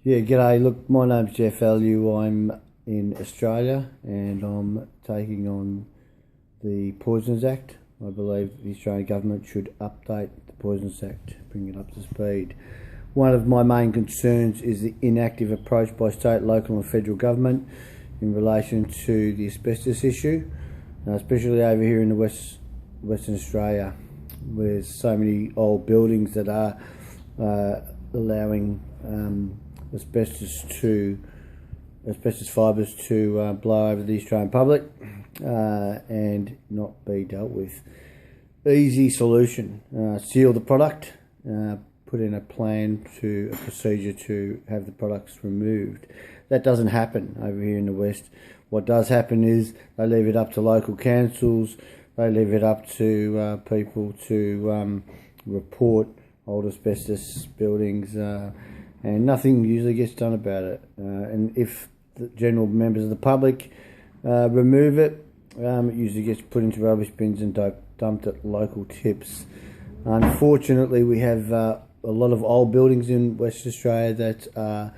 Yeah, g'day. Look, my name's Jeff Ellul. I'm in Australia and I'm taking on the Poisons Act. I believe the Australian government should update the Poisons Act, bring it up to speed. One of my main concerns is the inactive approach by state, local and federal government in relation to the asbestos issue, especially over here in the Western Australia, where there's so many old buildings that are allowing asbestos fibres to blow over the Australian public and not be dealt with. Easy solution: seal the product, put in a procedure to have the products removed. That doesn't happen over here in the West. What does happen is they leave it up to local councils, they leave it up to people to report old asbestos buildings, and nothing usually gets done about it. And if the general members of the public remove it, it usually gets put into rubbish bins and dumped at local tips. Unfortunately, we have a lot of old buildings in Western Australia that are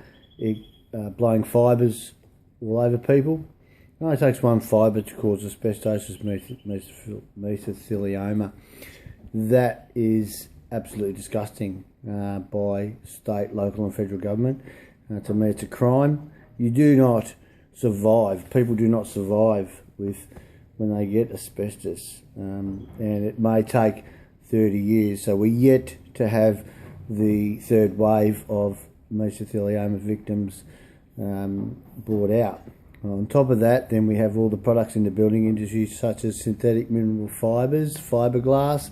blowing fibres all over people. It only takes one fibre to cause asbestosis mesothelioma. That is absolutely disgusting by state, local and federal government. To me, it's a crime. You do not survive. People do not survive when they get asbestos, and it may take 30 years. So we're yet to have the third wave of mesothelioma victims brought out. On top of that, then we have all the products in the building industry, such as synthetic mineral fibres, fiberglass,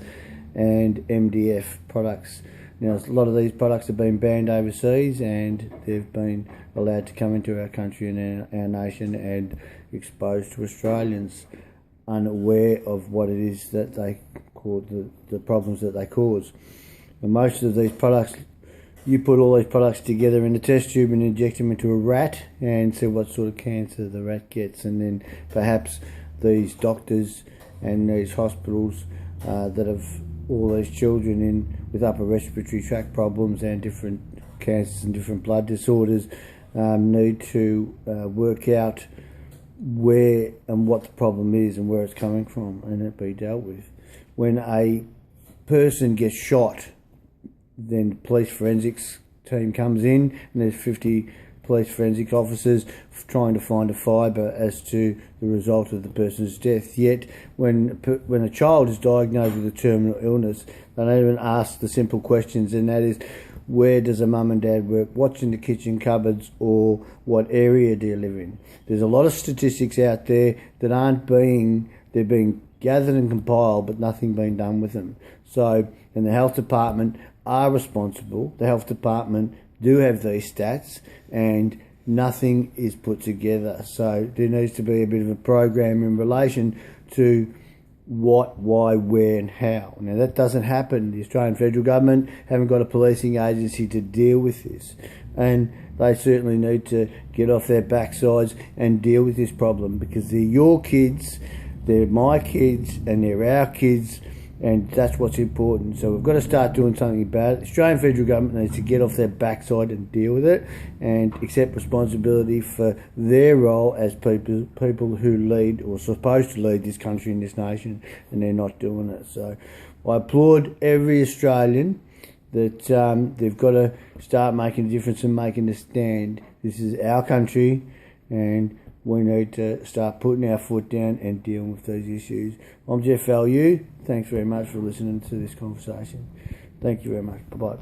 and MDF products. Now, a lot of these products have been banned overseas, and they've been allowed to come into our country and our nation and exposed to Australians, unaware of what it is that they cause, the problems that they cause. And most of these products, you put all these products together in a test tube and inject them into a rat and see what sort of cancer the rat gets, and then perhaps these doctors and these hospitals that have all these children in with upper respiratory tract problems and different cancers and different blood disorders need to work out where and what the problem is and where it's coming from, and it be dealt with. When a person gets shot, then the police forensics team comes in, and there's 50 police forensic officers trying to find a fibre as to the result of the person's death. Yet when a child is diagnosed with a terminal illness, they don't even ask the simple questions, and that is, where does a mum and dad work, what's in the kitchen cupboards, or what area do you live in? There's a lot of statistics out there that they're being gathered and compiled, but nothing being done with them. So, and the health department are responsible. The health department do have these stats, and nothing is put together. So there needs to be a bit of a program in relation to what, why, where and how. Now that doesn't happen. The Australian federal government haven't got a policing agency to deal with this, and they certainly need to get off their backsides and deal with this problem, because they're your kids, they're my kids, and they're our kids, and that's what's important. So we've got to start doing something about it. The Australian federal government needs to get off their backside and deal with it, and accept responsibility for their role as people who lead, or supposed to lead, this country and this nation, and they're not doing it. So I applaud every Australian that they've got to start making a difference and making a stand. This is our country, and we need to start putting our foot down and dealing with these issues. I'm Jeff Ellul. Thanks very much for listening to this conversation. Thank you very much. Bye-bye.